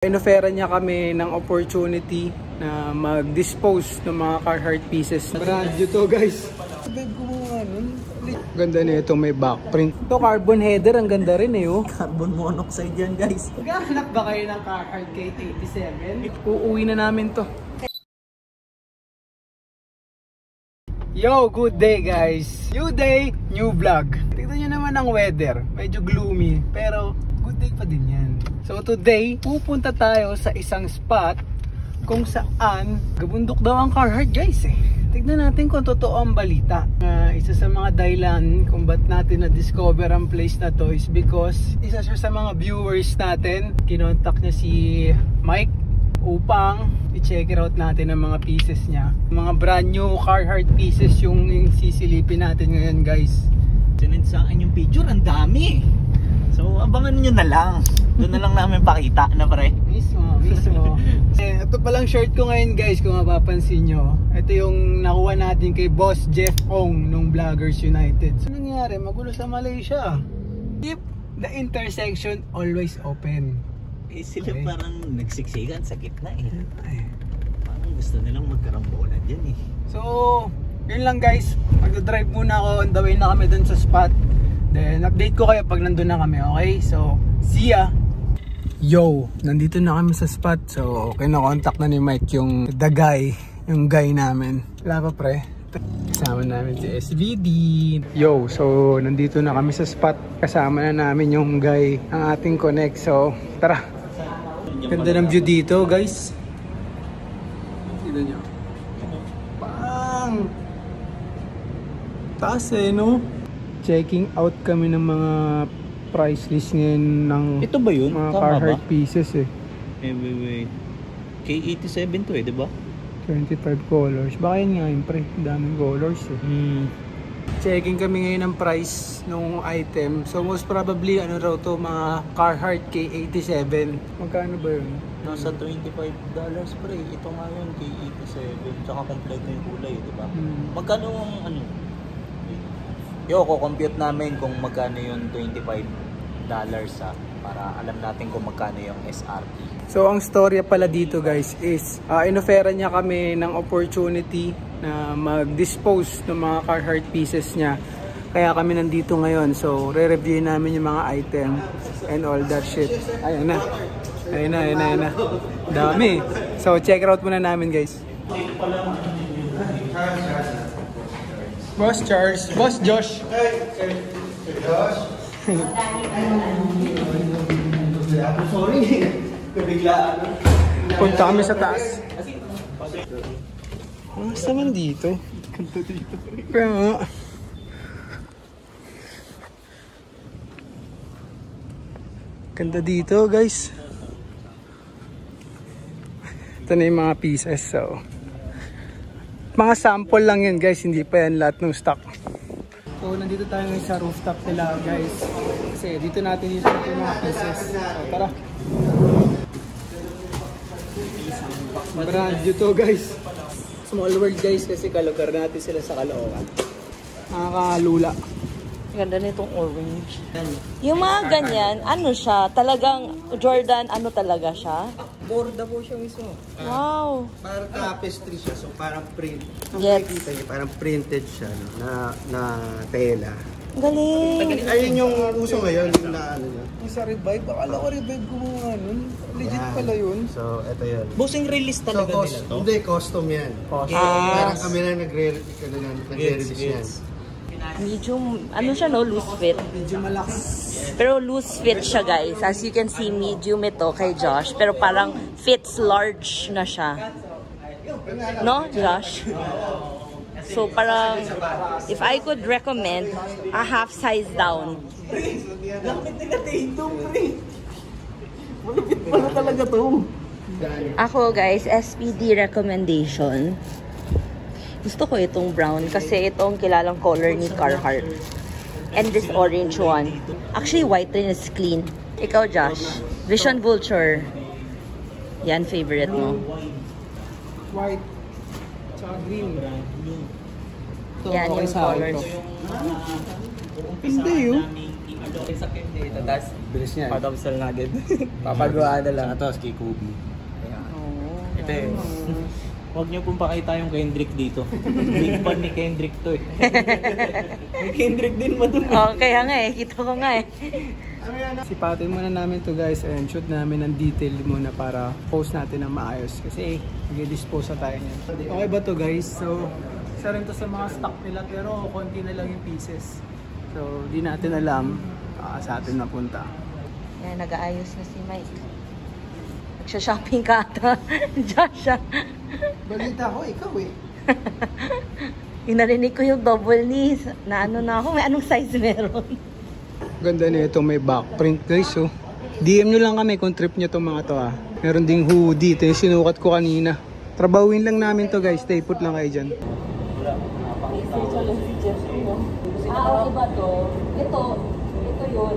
Inofera niya kami ng opportunity na mag-dispose ng mga Carhartt pieces. Brand new to, guys. Ganda na ito, may backprint. Ito carbon header, ang ganda rin eh. Oh. Carbon monoxide yan, guys. Naghahanap ba kayo ng Carhartt K87? Uuwi na namin to. Yo, good day guys. New day, new vlog. Tignan nyo naman ang weather. Medyo gloomy, pero good day pa din yan. So today, pupunta tayo sa isang spot kung saan gabundok daw ang Carhartt, guys eh. Tignan natin kung totoo ang balita. Isa sa mga dahilan kung ba't natin na-discover ang place na to is because isa siya sa mga viewers natin. Kinontak niya si Mike upang i-check out natin ang mga pieces niya. Mga brand new Carhartt pieces yung sisilipin natin ngayon, guys. Sinend sa akin yung picture, ang dami. So abangan nyo na lang. Doon na lang namin pakita na pre. Mismo. Ito palang shirt ko ngayon, guys, kung mapapansin nyo. Ito yung nakuha natin kay Boss Jeff Ong nung Vloggers United. So nangyari, magulo sa Malaysia. Keep the intersection always open. Eh sila okay. Parang nagsiksikan sa gitna eh. Parang gusto nilang magkarambolan dyan eh. So, yun lang guys. Magdadrive muna ako. On the way na kami dun sa spot. Then, update ko kayo pag nandun na kami. Okay? So, see ya! Yo! Nandito na kami sa spot. So, kinokontak na ni Mike yung the guy. Yung guy namin. Wala pa pre. Kasama namin si SVD. Yo! So, nandito na kami sa spot. Kasama na namin yung guy. Ang ating connect. So, tara! Ganda ng view dito, guys. Tignan nyo. Bang! Taas eh, no? Checking out kami ng mga price list ngayon ng ito ba yun? Mga Carhartt pieces eh. Wait. K87 to eh, diba? 25 colors. Baka yun nga yun, pre. Daming colors eh. Checking kami ngayon ng price ng item. So most probably ano raw to, mga Carhartt K87. Magkano ba yun? Nasa $25 pre. Ito nga yun, K87. Tsaka kompleto yung kulay, diba? Magkano ang ano? Yo, compute namin kung magkano yung $25 sa para alam natin kung magkano yung SRP. So ang storya pala dito, guys, is inofera niya kami ng opportunity na mag-dispose ng mga Carhartt pieces niya. Kaya kami nandito ngayon. So re-review namin yung mga item and all that shit. Ayun na. Dami. So check out muna namin, guys. Boss Charles, Boss Josh. Hey, Josh. Sorry. Biglaan. Punta kami sa taas. Mas naman dito. Ganda dito. Kaya nga. Ganda dito, guys. Ito na yung mga pieces. So, mga sample lang yan, guys. Hindi pa yan lahat ng stock. So, nandito tayo ngayon sa rooftop nila, guys. Kasi dito natin yung mga pieces. So, tara. Brand new to, guys. Small world, guys, kasi kalugar natin sila sa Caloocan. Nakakalula. Ganda nitong orange. Yung mga ganyan, ano siya? Talagang Jordan, ano talaga siya? Borda po siya mismo. Wow! Parang tapestry siya, so parang print. Ang Yes. makikita niyo, parang printed siya na tela. Galing! Ayun yung uso ngayon, yung na ano niya. Yung sa Revive, akala ko Revive gumawa nun. Legit pala yun. So, ito yun. Bossing release talaga nila to? Hindi, custom yan. Parang kami na nagre-release yan. Medium, ano siya no? Loose fit. Medyo malaki. Pero loose fit siya, guys. As you can see, medium ito kay Josh. Pero parang fits large na siya. No, Josh? So parang, if I could recommend, a half size down. Lapit nila dito, pre. Malapit pala talaga to. Ako, guys, SPD recommendation. Gusto ko itong brown kasi itong kilalang color ni Carhartt. And this orange one. Actually, white rin is clean. Ikaw, Josh. Vision Vulture. Yan, favorite mo. White. Tsaka green. Ito, Yan okay yung sa akin colors. to. Hindi yun. Tapos, bilis niya. Padamsal na agad. Papagawa na lang. Tapos kay Kobe. Oh, Ito eh. Huwag niyo pong pakita yung Kendrick dito. Big fan ni Kendrick to eh. May Kendrick din mo dun. Oh, kaya nga eh. Kita ko nga eh. Sipatin muna namin to guys and shoot namin ng detail muna para post natin ng maayos. Kasi mag-dispose na tayo niyan. Okay ba to guys? So, isa rin to sa mga stock nila pero konti na lang yung pieces. So, di natin alam sa atin napunta. Yan, nag-aayos na si Mike. Nagsha-shopping ka ata. Joshua. Balita ko, ikaw eh. Inarinig ko yung double knees. Na ano na ako, may anong size meron? Ganda na ito, may backprint guys. So, DM nyo lang kami kung trip nyo itong mga to ah. Meron ding hoodie, ito yung sinukat ko kanina. Trabawin lang namin to guys, stay put lang kayo dyan. Okay ba to? Ito yun.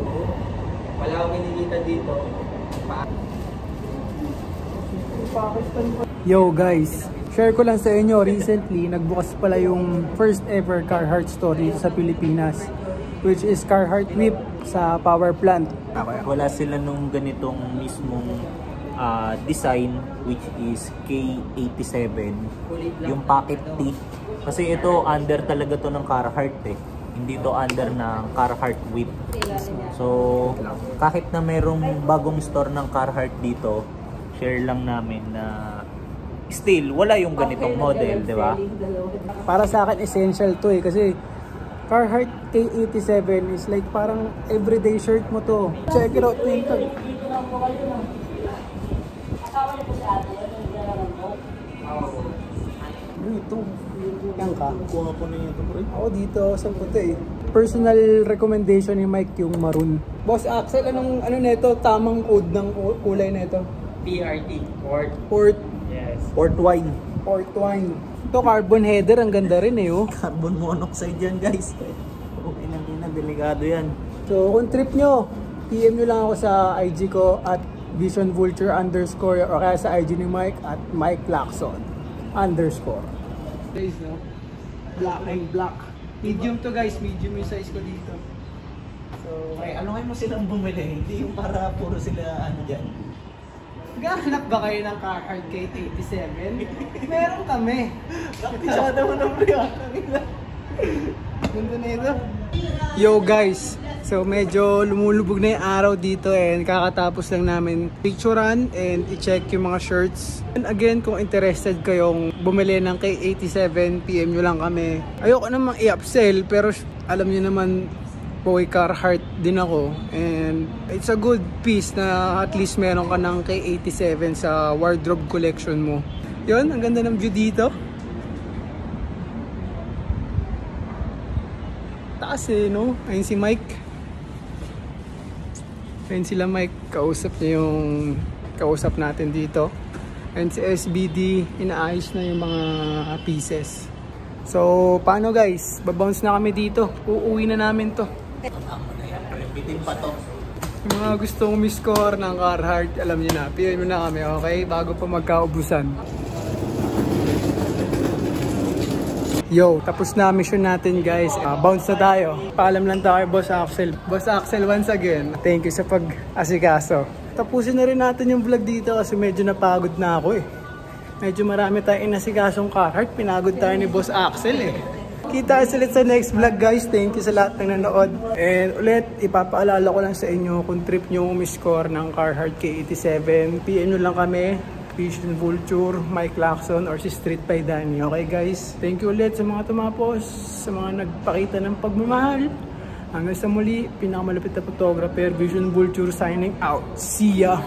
Wala akong kinikita dito. Yo guys, share ko lang sa inyo, recently nagbukas pala yung first ever Carhartt store dito sa Pilipinas, which is Carhartt Whip sa power plant. Wala sila nung ganitong mismong design, which is K87, yung pocket T. Kasi ito under talaga to ng Carhartt eh. Hindi to under ng Carhartt Whip. So kahit na merong bagong store ng Carhartt dito, share lang namin na still wala yung ganitong model, di ba? Para sa akin essential to eh, kasi Carhartt K87 is like parang everyday shirt mo to. Check it out dito. Ito, yan ka. Kuha ko na yun. Ako dito sa puti eh. Personal recommendation ni Mike yung maroon. Boss Axel, ano nito? Tamang code ng kulay nito? PRT. Port. Yes. Port wine. Port wine. Ito carbon header, ang ganda rin eh oh. Carbon monoxide yan guys. Okay na, delikado yan. So kung trip nyo, PM nyo lang ako sa IG ko at visionvulture_ o kaya sa IG ni Mike at Mike Lacson _ Guys, no? Black and black. Medium to guys, medium yung size ko dito. So, Okay, ano kayo mo silang bumili? Hindi yung para puro sila ano dyan. Gahanap ba kayo ng Carhartt K87? Meron kami. Masyado mo ng priya. Ganda na ito. Yo guys, so medyo lumulubog na yung araw dito and kakatapos lang namin picturean and i-check yung mga shirts. And again, kung interested kayong bumili ng K87, PM nyo lang kami. Ayoko namang i-upsell pero alam nyo naman, boy Carhartt din ako and it's a good piece na at least meron ka ng K87 sa wardrobe collection mo. Yun, ang ganda ng view dito. Taas eh, no? Ayun si Mike. Ayun sila Mike, kausap niya yung kausap natin dito. And si SBD, inaayos na yung mga pieces. So, paano guys? Babounce na kami dito. Uuwi na namin to. Bitin pa to. Yung mga gustong umiscore ng Carhartt, alam niyo na, PM mo na kami, okay? Bago pa magkaubusan. Yo, tapos na mission natin guys. Bounce na tayo. Paalam lang tayo Boss Axel. Boss Axel, once again, thank you sa pag-asikaso. Tapusin na rin natin yung vlog dito kasi medyo napagod na ako eh. Medyo marami tayong inasikasong Carhartt. Pinagod tayo ni Boss Axel eh. Kita ulit sa next vlog guys. Thank you sa lahat ng nanood. And ulit, ipapaalala ko lang sa inyo kung trip nyo umiscore ng Carhartt K87, PM nyo lang kami, visionvulture, Mike Lacson, or si Street by Danny. Okay guys? Thank you ulit sa mga tumapos, sa mga nagpakita ng pagmamahal. Hanggang sa muli, pinakamalapit na photographer, visionvulture signing out. See ya!